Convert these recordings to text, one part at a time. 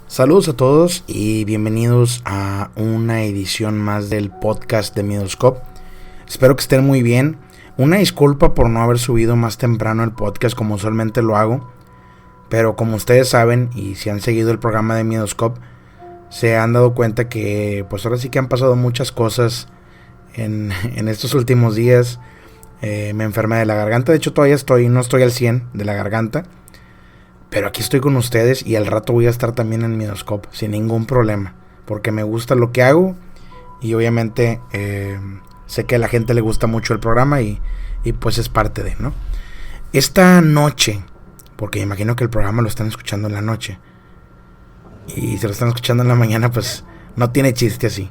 Saludos a todos y bienvenidos a una edición más del podcast de Miedoscope. Espero que estén muy bien. Una disculpa por no haber subido más temprano el podcast como usualmente lo hago, pero como ustedes saben y si han seguido el programa de Miedoscope, se han dado cuenta que pues ahora sí que han pasado muchas cosas en estos últimos días. Me enfermé de la garganta, de hecho todavía no estoy al 100 de la garganta. Pero aquí estoy con ustedes y al rato voy a estar también en Miedoscope sin ningún problema. Porque me gusta lo que hago y obviamente sé que a la gente le gusta mucho el programa y pues es parte de, ¿no? Esta noche, porque imagino que el programa lo están escuchando en la noche. Y si lo están escuchando en la mañana, pues no tiene chiste así.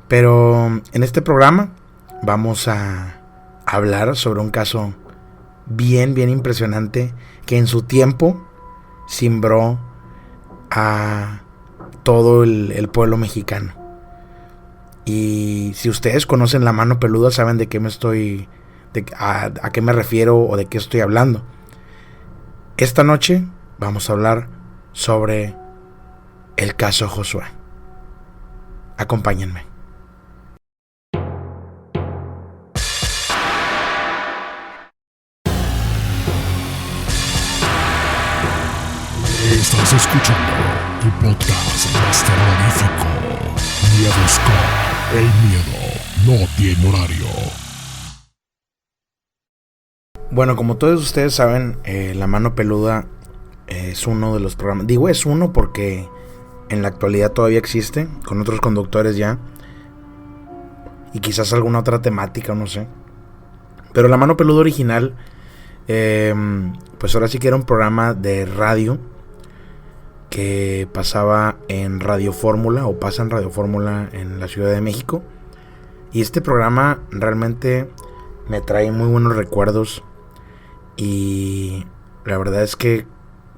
Pero en este programa vamos a hablar sobre un caso bien impresionante que en su tiempo cimbró a todo el pueblo mexicano. Y si ustedes conocen La Mano Peluda, saben de qué a qué me refiero o de qué estoy hablando. Esta noche vamos a hablar sobre el caso Josué. Acompáñenme. Estás escuchando tu podcast más terrorífico, Miedoscope. El miedo no tiene horario. Bueno, como todos ustedes saben, La Mano Peluda es uno de los programas. Digo es uno porque en la actualidad todavía existe, con otros conductores ya. Y quizás alguna otra temática, no sé. Pero La Mano Peluda original, pues ahora sí que era un programa de radio que pasaba en Radio Fórmula o pasa en Radio Fórmula en la Ciudad de México. Y este programa realmente me trae muy buenos recuerdos y la verdad es que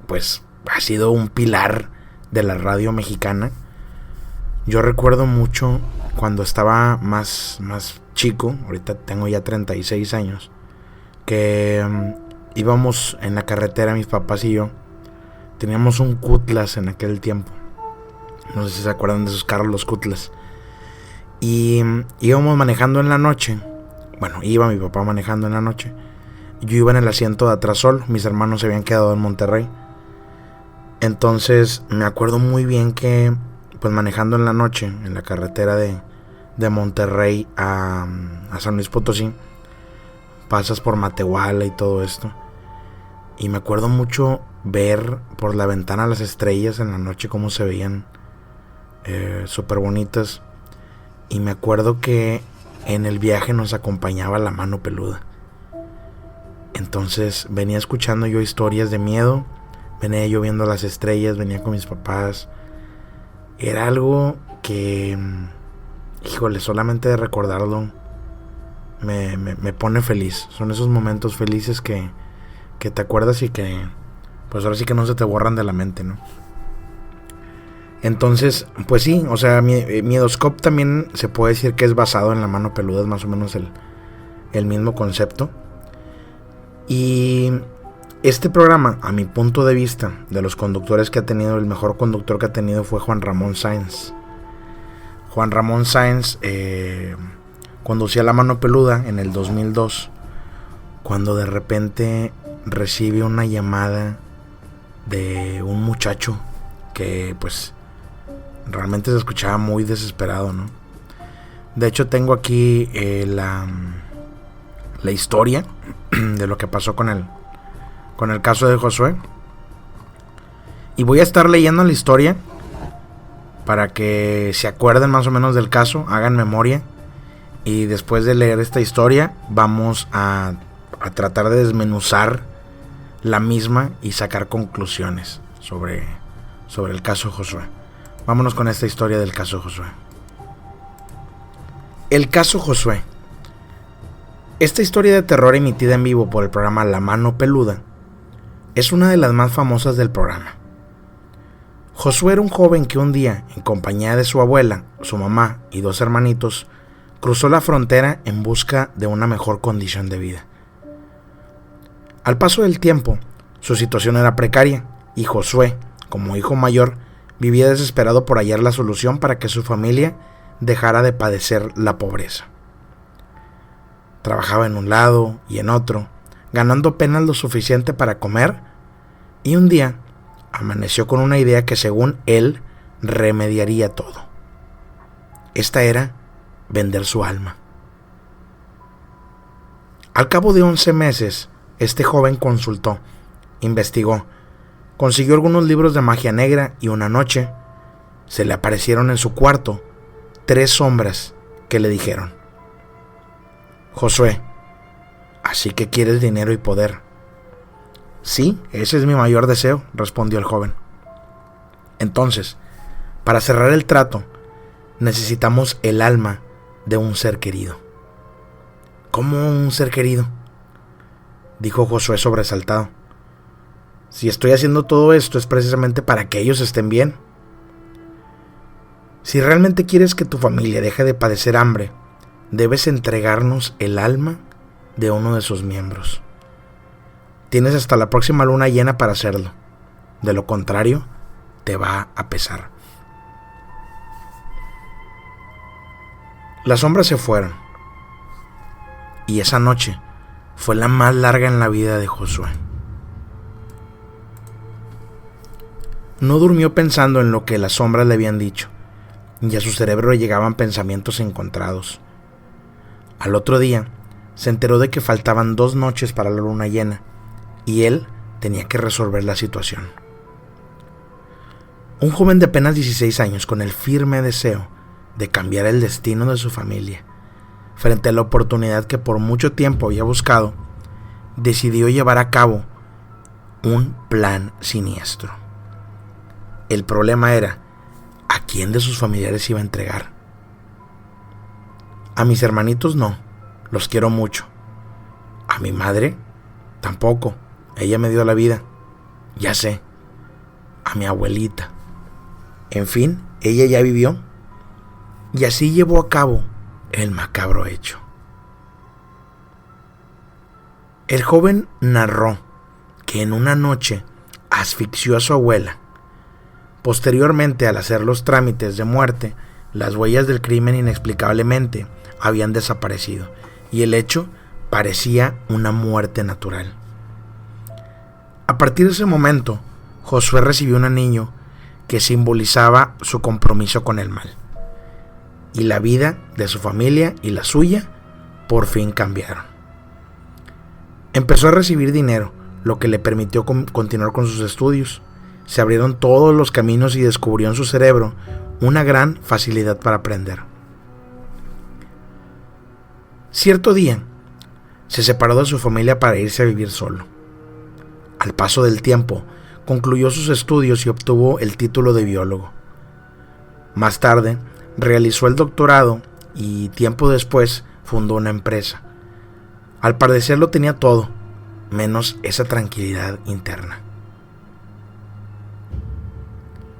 pues ha sido un pilar de la radio mexicana. Yo recuerdo mucho cuando estaba más chico, ahorita tengo ya 36 años, que íbamos en la carretera mis papás y yo. Teníamos un Cutlass en aquel tiempo. No sé si se acuerdan de esos carros, los Cutlass. Y íbamos manejando en la noche. Bueno, iba mi papá manejando en la noche. Yo iba en el asiento de atrás solo. Mis hermanos se habían quedado en Monterrey. Entonces me acuerdo muy bien que pues manejando en la noche en la carretera de Monterrey a San Luis Potosí, pasas por Matehuala y todo esto. Y me acuerdo mucho ver por la ventana las estrellas en la noche, cómo se veían súper bonitas. Y me acuerdo que en el viaje nos acompañaba La Mano Peluda. Entonces venía escuchando yo historias de miedo, venía yo viendo las estrellas, venía con mis papás. Era algo que, híjole, solamente de recordarlo me pone feliz. Son esos momentos felices que te acuerdas y que pues ahora sí que no se te borran de la mente, ¿no? Entonces, pues sí, o sea, Miedoscope también se puede decir que es basado en La Mano Peluda, es más o menos el mismo concepto. Y este programa, a mi punto de vista, de los conductores que ha tenido, el mejor conductor que ha tenido fue Juan Ramón Sáenz. Juan Ramón Sáenz conducía La Mano Peluda en el 2002, cuando de repente recibe una llamada de un muchacho que pues realmente se escuchaba muy desesperado, ¿no? De hecho tengo aquí la historia de lo que pasó con el caso de Josué, y voy a estar leyendo la historia para que se acuerden más o menos del caso, hagan memoria, y después de leer esta historia vamos a tratar de desmenuzar la misma y sacar conclusiones sobre el caso Josué. Vámonos con esta historia del caso Josué. El caso Josué. Esta historia de terror emitida en vivo por el programa La Mano Peluda es una de las más famosas del programa. Josué era un joven que un día, en compañía de su abuela, su mamá y dos hermanitos, cruzó la frontera en busca de una mejor condición de vida. Al paso del tiempo, su situación era precaria y Josué, como hijo mayor, vivía desesperado por hallar la solución para que su familia dejara de padecer la pobreza. Trabajaba en un lado y en otro, ganando apenas lo suficiente para comer, y un día amaneció con una idea que, según él, remediaría todo. Esta era vender su alma. Al cabo de 11 meses, este joven consultó, investigó, consiguió algunos libros de magia negra y una noche se le aparecieron en su cuarto 3 sombras que le dijeron: Josué, ¿así que quieres dinero y poder? Sí, ese es mi mayor deseo, respondió el joven. Entonces, para cerrar el trato, necesitamos el alma de un ser querido. ¿Cómo un ser querido?, dijo Josué sobresaltado. Si estoy haciendo todo esto es precisamente para que ellos estén bien. Si realmente quieres que tu familia deje de padecer hambre, debes entregarnos el alma de uno de sus miembros. Tienes hasta la próxima luna llena para hacerlo. De lo contrario, te va a pesar. Las sombras se fueron, y esa noche fue la más larga en la vida de Josué. No durmió pensando en lo que las sombras le habían dicho, y a su cerebro le llegaban pensamientos encontrados. Al otro día, se enteró de que faltaban 2 noches para la luna llena, y él tenía que resolver la situación. Un joven de apenas 16 años, con el firme deseo de cambiar el destino de su familia, frente a la oportunidad que por mucho tiempo había buscado, decidió llevar a cabo un plan siniestro. El problema era, ¿a quién de sus familiares iba a entregar? A mis hermanitos no, los quiero mucho. A mi madre tampoco, ella me dio la vida. Ya sé, a mi abuelita. En fin, ella ya vivió, y así llevó a cabo el macabro hecho. El joven narró que en una noche asfixió a su abuela. Posteriormente, al hacer los trámites de muerte, las huellas del crimen inexplicablemente habían desaparecido y el hecho parecía una muerte natural. A partir de ese momento, Josué recibió un anillo que simbolizaba su compromiso con el mal, y la vida de su familia y la suya por fin cambiaron. Empezó a recibir dinero, lo que le permitió continuar con sus estudios. Se abrieron todos los caminos y descubrió en su cerebro una gran facilidad para aprender. Cierto día, se separó de su familia para irse a vivir solo. Al paso del tiempo, concluyó sus estudios y obtuvo el título de biólogo. Más tarde, realizó el doctorado y tiempo después fundó una empresa. Al parecer lo tenía todo, menos esa tranquilidad interna.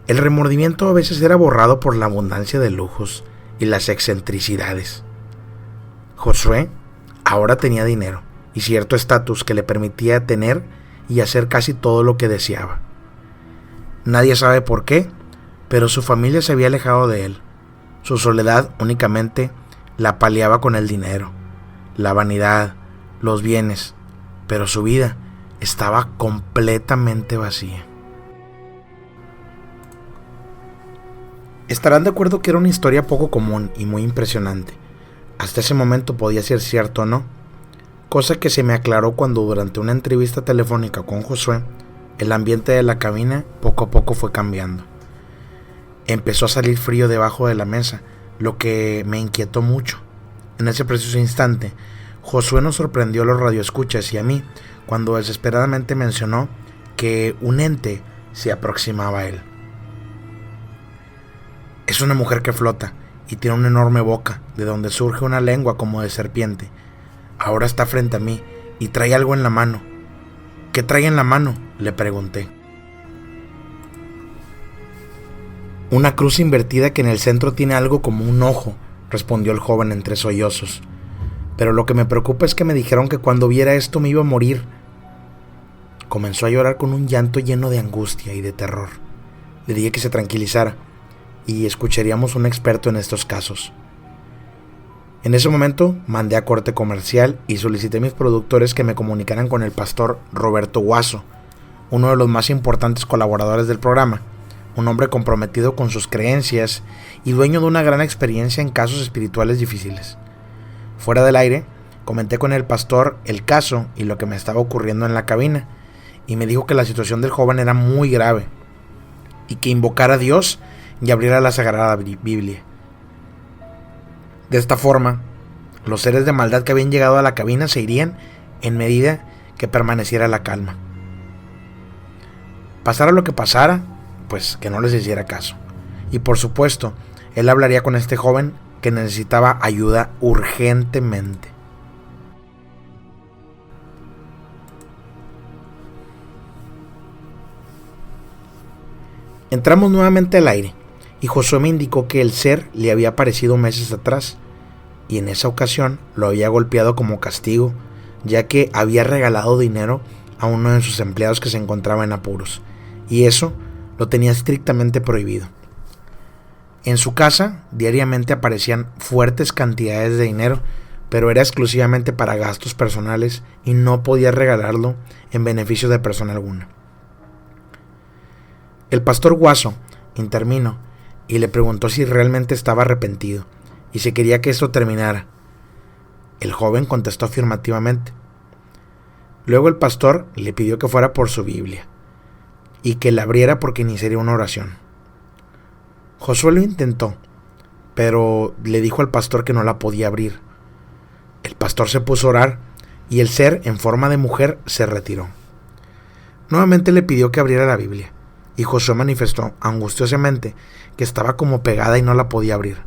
El remordimiento a veces era borrado por la abundancia de lujos y las excentricidades. Josué ahora tenía dinero y cierto estatus que le permitía tener y hacer casi todo lo que deseaba. Nadie sabe por qué, pero su familia se había alejado de él. Su soledad únicamente la paliaba con el dinero, la vanidad, los bienes, pero su vida estaba completamente vacía. Estarán de acuerdo que era una historia poco común y muy impresionante. Hasta ese momento podía ser cierto o no, cosa que se me aclaró cuando durante una entrevista telefónica con Josué, el ambiente de la cabina poco a poco fue cambiando. Empezó a salir frío debajo de la mesa, lo que me inquietó mucho. En ese preciso instante, Josué nos sorprendió a los radioescuchas y a mí cuando desesperadamente mencionó que un ente se aproximaba a él. Es una mujer que flota y tiene una enorme boca, de donde surge una lengua como de serpiente. Ahora está frente a mí y trae algo en la mano. ¿Qué trae en la mano?, le pregunté. Una cruz invertida que en el centro tiene algo como un ojo, respondió el joven entre sollozos. Pero lo que me preocupa es que me dijeron que cuando viera esto me iba a morir. Comenzó a llorar con un llanto lleno de angustia y de terror. Le dije que se tranquilizara y escucharíamos un experto en estos casos. En ese momento mandé a corte comercial y solicité a mis productores que me comunicaran con el pastor Roberto Guaso, uno de los más importantes colaboradores del programa, un hombre comprometido con sus creencias y dueño de una gran experiencia en casos espirituales difíciles. Fuera del aire, comenté con el pastor el caso y lo que me estaba ocurriendo en la cabina, y me dijo que la situación del joven era muy grave y que invocara a Dios y abriera la Sagrada Biblia. De esta forma, los seres de maldad que habían llegado a la cabina se irían en medida que permaneciera la calma. Pasara lo que pasara, pues que no les hiciera caso. Y por supuesto, él hablaría con este joven que necesitaba ayuda urgentemente. Entramos nuevamente al aire y Josué me indicó que el ser le había aparecido meses atrás y en esa ocasión lo había golpeado como castigo, ya que había regalado dinero a uno de sus empleados que se encontraba en apuros, y eso lo tenía estrictamente prohibido. En su casa diariamente aparecían fuertes cantidades de dinero, pero era exclusivamente para gastos personales y no podía regalarlo en beneficio de persona alguna. El pastor Guaso intervino y le preguntó si realmente estaba arrepentido y si quería que esto terminara. El joven contestó afirmativamente. Luego el pastor le pidió que fuera por su Biblia y que la abriera porque iniciaría una oración. Josué lo intentó, pero le dijo al pastor que no la podía abrir. El pastor se puso a orar y el ser en forma de mujer se retiró. Nuevamente le pidió que abriera la Biblia y Josué manifestó angustiosamente que estaba como pegada y no la podía abrir.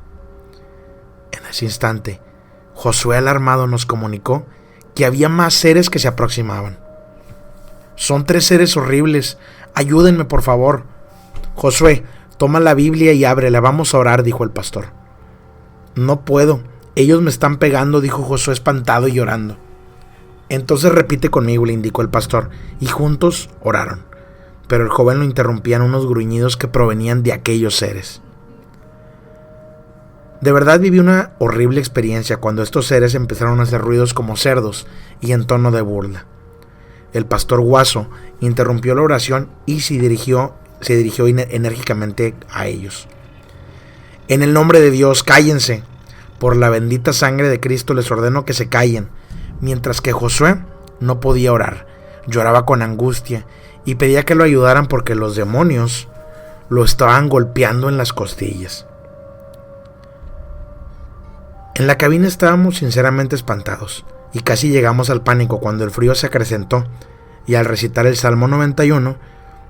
En ese instante, Josué alarmado nos comunicó que había más seres que se aproximaban. Son 3 seres horribles, ayúdenme por favor. Josué, toma la Biblia y ábrela, vamos a orar, dijo el pastor. No puedo, ellos me están pegando, dijo Josué espantado y llorando. Entonces repite conmigo, le indicó el pastor, y juntos oraron. Pero el joven lo interrumpían unos gruñidos que provenían de aquellos seres. De verdad viví una horrible experiencia cuando estos seres empezaron a hacer ruidos como cerdos y en tono de burla. El pastor Guaso interrumpió la oración y se dirigió enérgicamente a ellos. En el nombre de Dios, cállense. Por la bendita sangre de Cristo les ordeno que se callen. Mientras que Josué no podía orar, lloraba con angustia y pedía que lo ayudaran porque los demonios lo estaban golpeando en las costillas. En la cabina estábamos sinceramente espantados y casi llegamos al pánico cuando el frío se acrecentó y al recitar el Salmo 91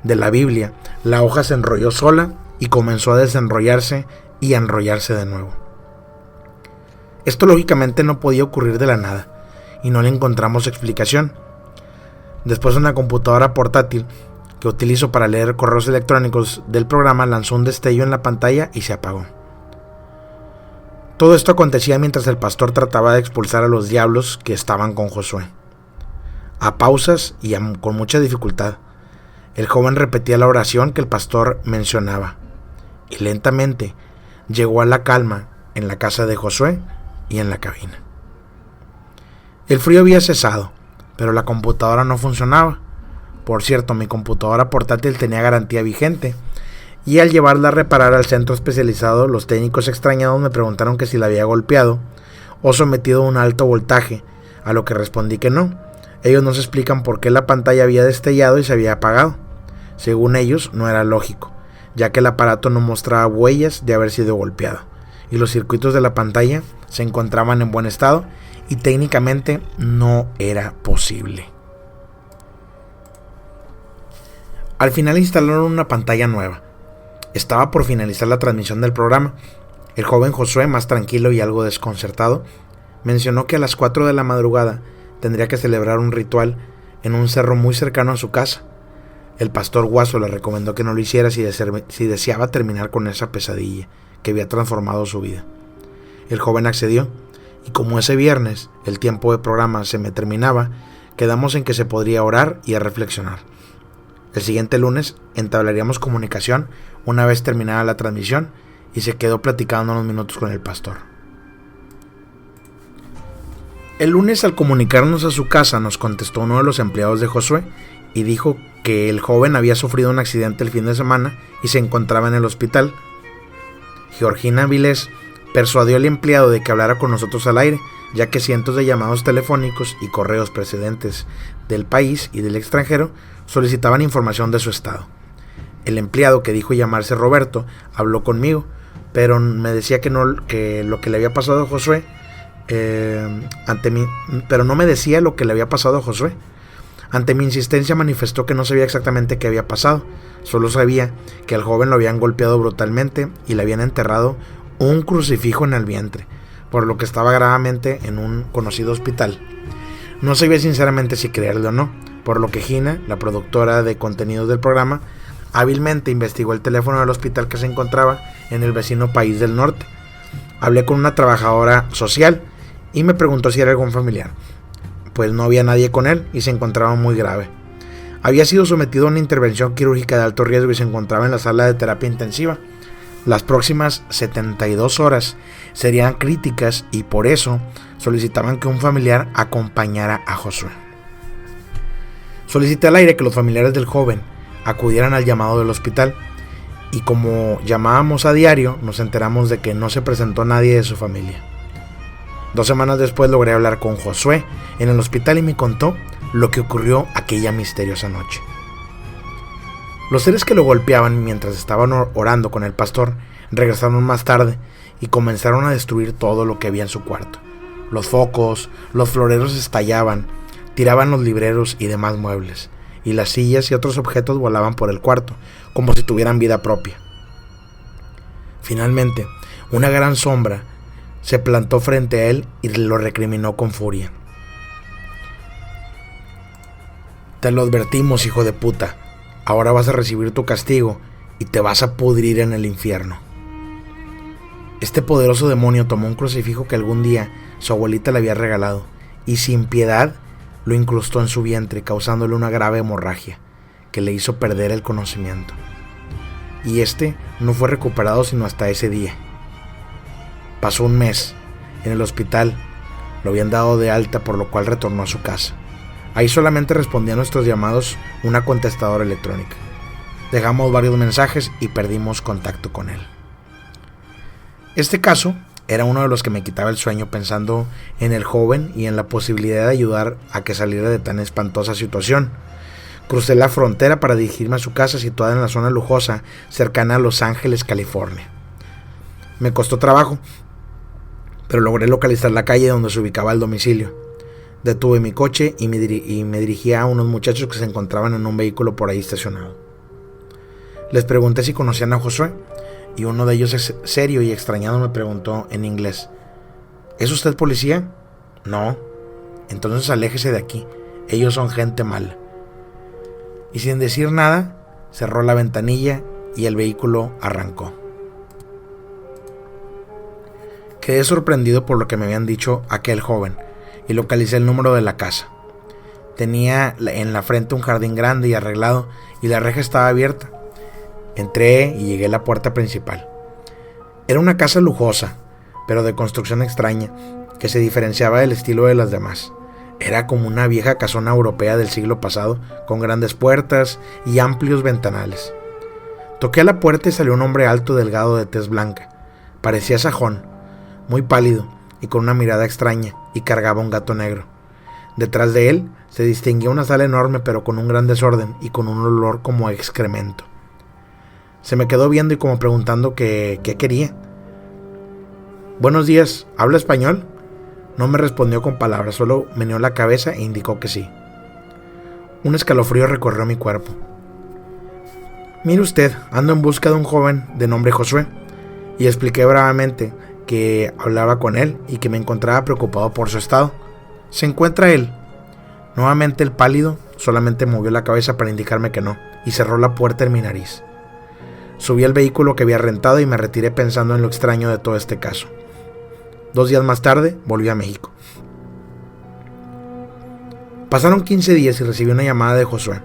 de la Biblia, la hoja se enrolló sola y comenzó a desenrollarse y a enrollarse de nuevo. Esto lógicamente no podía ocurrir de la nada y no le encontramos explicación. Después una computadora portátil que utilizo para leer correos electrónicos del programa lanzó un destello en la pantalla y se apagó. Todo esto acontecía mientras el pastor trataba de expulsar a los diablos que estaban con Josué. A pausas y con mucha dificultad, el joven repetía la oración que el pastor mencionaba, y lentamente llegó a la calma en la casa de Josué y en la cabina. El frío había cesado, pero la computadora no funcionaba. Por cierto, mi computadora portátil tenía garantía vigente, y al llevarla a reparar al centro especializado, los técnicos extrañados me preguntaron que si la había golpeado o sometido a un alto voltaje, a lo que respondí que no. Ellos no se explican por qué la pantalla había destellado y se había apagado. Según ellos, no era lógico, ya que el aparato no mostraba huellas de haber sido golpeado, y los circuitos de la pantalla se encontraban en buen estado y técnicamente no era posible. Al final instalaron una pantalla nueva. Estaba por finalizar la transmisión del programa. El joven Josué, más tranquilo y algo desconcertado, mencionó que a las 4 de la madrugada tendría que celebrar un ritual en un cerro muy cercano a su casa. El pastor Guaso le recomendó que no lo hiciera si deseaba terminar con esa pesadilla que había transformado su vida. El joven accedió, y como ese viernes el tiempo de programa se me terminaba, quedamos en que se podría orar y a reflexionar. El siguiente lunes entablaríamos comunicación una vez terminada la transmisión y se quedó platicando unos minutos con el pastor. El lunes, al comunicarnos a su casa, nos contestó uno de los empleados de Josué y dijo que el joven había sufrido un accidente el fin de semana y se encontraba en el hospital. Georgina Vilés persuadió al empleado de que hablara con nosotros al aire, ya que cientos de llamados telefónicos y correos precedentes del país y del extranjero solicitaban información de su estado. El empleado, que dijo llamarse Roberto, habló conmigo, pero me decía que lo que le había pasado a Josué ante mí, pero no me decía lo que le había pasado a Josué. Ante mi insistencia manifestó que no sabía exactamente qué había pasado, solo sabía que al joven lo habían golpeado brutalmente y le habían enterrado un crucifijo en el vientre, por lo que estaba gravemente en un conocido hospital. No sabía sinceramente si creerle o no, por lo que Gina, la productora de contenidos del programa, hábilmente investigó el teléfono del hospital que se encontraba en el vecino país del norte. Hablé con una trabajadora social y me preguntó si era algún familiar, pues no había nadie con él y se encontraba muy grave. Había sido sometido a una intervención quirúrgica de alto riesgo y se encontraba en la sala de terapia intensiva. Las próximas 72 horas serían críticas y por eso solicitaban que un familiar acompañara a Josué. Solicité al aire que los familiares del joven acudieran al llamado del hospital y como llamábamos a diario, nos enteramos de que no se presentó nadie de su familia. 2 semanas después logré hablar con Josué en el hospital y me contó lo que ocurrió aquella misteriosa noche. Los seres que lo golpeaban mientras estaban orando con el pastor regresaron más tarde y comenzaron a destruir todo lo que había en su cuarto. Los focos, los floreros estallaban, tiraban los libreros y demás muebles, y las sillas y otros objetos volaban por el cuarto, como si tuvieran vida propia. Finalmente, una gran sombra se plantó frente a él y lo recriminó con furia. Te lo advertimos, hijo de puta. Ahora vas a recibir tu castigo y te vas a pudrir en el infierno. Este poderoso demonio tomó un crucifijo que algún día su abuelita le había regalado y sin piedad lo incrustó en su vientre, causándole una grave hemorragia que le hizo perder el conocimiento. Y este no fue recuperado sino hasta ese día. Pasó un mes en el hospital, lo habían dado de alta, por lo cual retornó a su casa. Ahí solamente respondía a nuestros llamados una contestadora electrónica. Dejamos varios mensajes y perdimos contacto con él. Este caso era uno de los que me quitaba el sueño, pensando en el joven y en la posibilidad de ayudar a que saliera de tan espantosa situación. Crucé la frontera para dirigirme a su casa, situada en la zona lujosa cercana a Los Ángeles, California. Me costó trabajo, pero logré localizar la calle donde se ubicaba el domicilio. Detuve mi coche y me dirigí a unos muchachos que se encontraban en un vehículo por ahí estacionado. Les pregunté si conocían a Josué y uno de ellos, serio y extrañado, me preguntó en inglés: ¿Es usted policía? No. Entonces aléjese de aquí, ellos son gente mala. Y sin decir nada, cerró la ventanilla y el vehículo arrancó. Quedé sorprendido por lo que me habían dicho aquel joven y localicé el número de la casa. Tenía en la frente un jardín grande y arreglado y la reja estaba abierta. Entré y llegué a la puerta principal. Era una casa lujosa, pero de construcción extraña, que se diferenciaba del estilo de las demás. Era como una vieja casona europea del siglo pasado, con grandes puertas y amplios ventanales. Toqué a la puerta y salió un hombre alto, delgado, de tez blanca. Parecía sajón, muy pálido y con una mirada extraña, y cargaba un gato negro. Detrás de él se distinguía una sala enorme, pero con un gran desorden y con un olor como a excremento. Se me quedó viendo y como preguntando qué quería. Buenos días, ¿habla español? No me respondió con palabras, solo meneó la cabeza e indicó que sí. Un escalofrío recorrió mi cuerpo. Mire usted, ando en busca de un joven de nombre Josué, y expliqué bravamente que hablaba con él y que me encontraba preocupado por su estado. ¿Se encuentra él? Nuevamente el pálido solamente movió la cabeza para indicarme que no, y cerró la puerta en mi nariz. Subí al vehículo que había rentado y me retiré pensando en lo extraño de todo este caso. 2 días más tarde volví a México. Pasaron 15 días y recibí una llamada de Josué.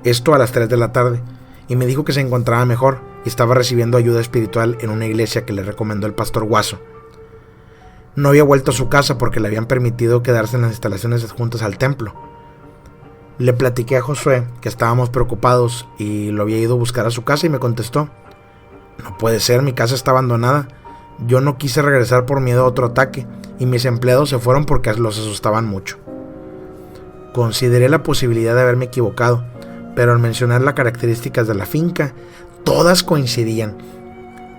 Esto a las 3 de la tarde. Y me dijo que se encontraba mejor y estaba recibiendo ayuda espiritual en una iglesia que le recomendó el pastor Guaso. No había vuelto a su casa porque le habían permitido quedarse en las instalaciones adjuntas al templo. Le platiqué a Josué que estábamos preocupados y lo había ido a buscar a su casa y me contestó: no puede ser, mi casa está abandonada. Yo no quise regresar por miedo a otro ataque y mis empleados se fueron porque los asustaban mucho. Consideré la posibilidad de haberme equivocado, pero al mencionar las características de la finca, todas coincidían.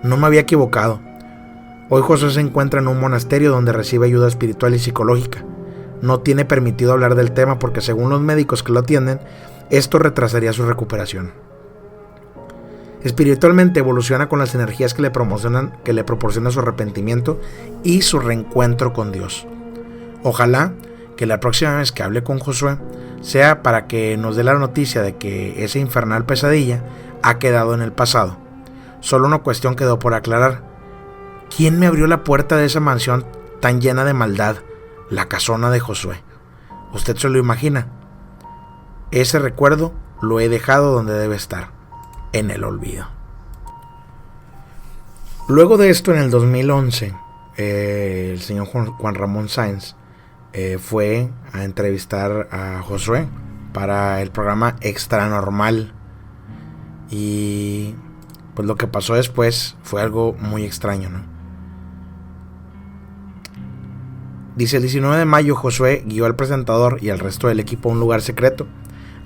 No me había equivocado. Hoy Josué se encuentra en un monasterio donde recibe ayuda espiritual y psicológica. No tiene permitido hablar del tema porque, según los médicos que lo atienden, esto retrasaría su recuperación. Espiritualmente evoluciona con las energías que le proporciona su arrepentimiento y su reencuentro con Dios. Ojalá que la próxima vez que hable con Josué sea para que nos dé la noticia de que esa infernal pesadilla ha quedado en el pasado. Solo una cuestión quedó por aclarar. ¿Quién me abrió la puerta de esa mansión tan llena de maldad? La casona de Josué. ¿Usted se lo imagina? Ese recuerdo lo he dejado donde debe estar, en el olvido. Luego de esto, en el 2011, el señor Juan Ramón Sáenz fue a entrevistar a Josué para el programa Extranormal. Y pues lo que pasó después fue algo muy extraño, ¿no? Dice: el 19 de mayo Josué guió al presentador y al resto del equipo a un lugar secreto.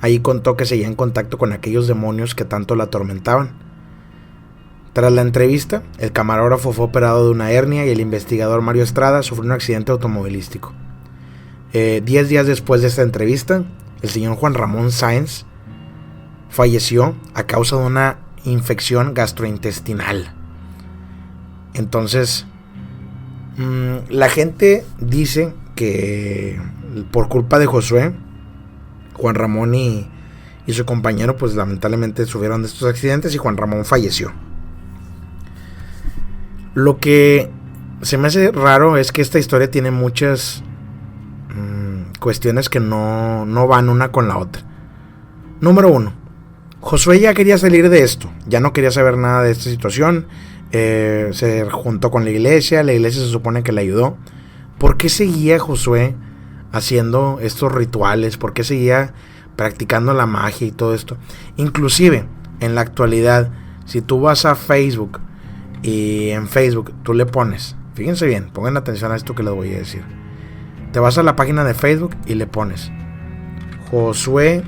Allí contó que seguía en contacto con aquellos demonios que tanto la atormentaban. Tras la entrevista, el camarógrafo fue operado de una hernia y el investigador Mario Estrada sufrió un accidente automovilístico. 10 días después de esta entrevista, el señor Juan Ramón Sáenz falleció a causa de una infección gastrointestinal. Entonces, la gente dice que por culpa de Josué, Juan Ramón y su compañero pues lamentablemente sufrieron de estos accidentes y Juan Ramón falleció. Lo que se me hace raro es que esta historia tiene muchas cuestiones que no van una con la otra. Número 1. Josué ya quería salir de esto, ya no quería saber nada de esta situación. Se juntó con la iglesia se supone que le ayudó. ¿Por qué seguía Josué haciendo estos rituales? ¿Por qué seguía practicando la magia y todo esto? Inclusive, en la actualidad, si tú vas a Facebook y en Facebook tú le pones, fíjense bien, pongan atención a esto que les voy a decir. Te vas a la página de Facebook y le pones Josué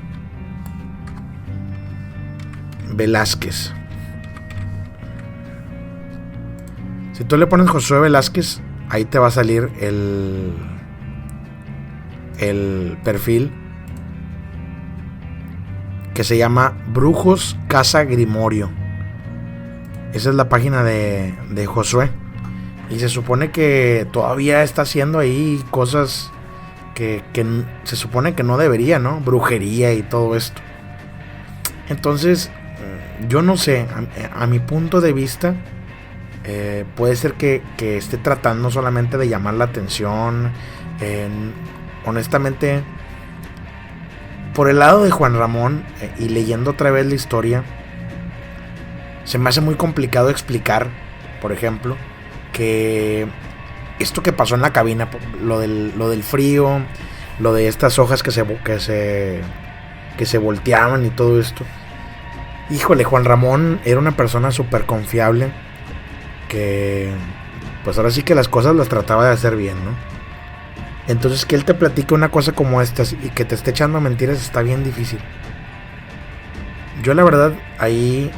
Velázquez. Si tú le pones Josué Velázquez, ahí te va a salir el perfil que se llama Brujos Casa Grimorio. Esa es la página de Josué. Y se supone que todavía está haciendo ahí cosas que se supone que no debería, ¿no? Brujería y todo esto. Entonces, yo no sé, a mi punto de vista, puede ser que esté tratando solamente de llamar la atención. Honestamente, por el lado de Juan Ramón, y leyendo otra vez la historia, se me hace muy complicado explicar, por ejemplo, que esto que pasó en la cabina, lo del frío, lo de estas hojas que se volteaban y todo esto. Híjole, Juan Ramón era una persona súper confiable, que pues ahora sí que las cosas las trataba de hacer bien, ¿no? Entonces que él te platique una cosa como esta y que te esté echando mentiras está bien difícil. Yo la verdad ahí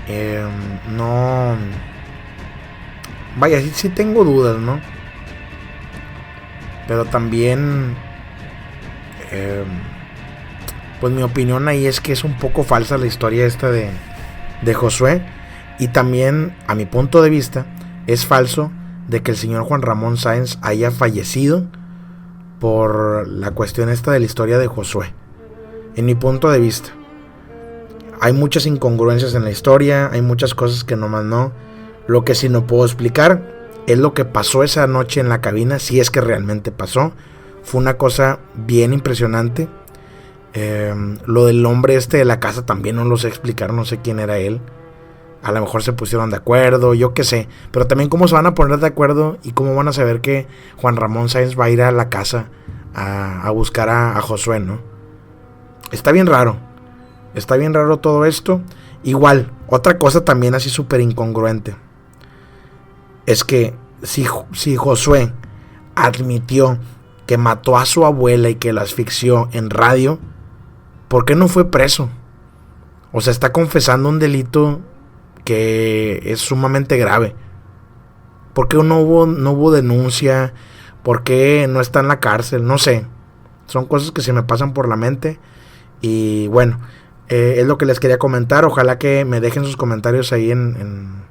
no... Vaya, sí tengo dudas, ¿no? Pero también pues mi opinión ahí es que es un poco falsa la historia esta de Josué. Y también, a mi punto de vista, es falso de que el señor Juan Ramón Sáenz haya fallecido por la cuestión esta de la historia de Josué. En mi punto de vista, hay muchas incongruencias en la historia, hay muchas cosas que nomás no. Lo que sí no puedo explicar es lo que pasó esa noche en la cabina, si es que realmente pasó. Fue una cosa bien impresionante. Lo del hombre de la casa también no lo sé explicar, no sé quién era él. A lo mejor se pusieron de acuerdo, yo qué sé. Pero también cómo se van a poner de acuerdo y cómo van a saber que Juan Ramón Sáenz va a ir a la casa a buscar a Josué, ¿no? Está bien raro todo esto. Igual, otra cosa también así súper incongruente es que si Josué admitió que mató a su abuela y que la asfixió en radio, ¿por qué no fue preso? O sea, está confesando un delito que es sumamente grave. ¿Por qué no hubo denuncia? ¿Por qué no está en la cárcel? No sé. Son cosas que se me pasan por la mente. Y bueno, es lo que les quería comentar. Ojalá que me dejen sus comentarios ahí en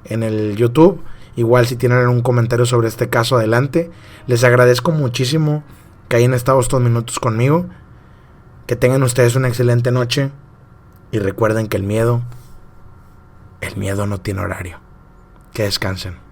el YouTube. Igual si tienen algún comentario sobre este caso, adelante. Les agradezco muchísimo que hayan estado estos minutos conmigo. Que tengan ustedes una excelente noche. Y recuerden que el miedo no tiene horario. Que descansen.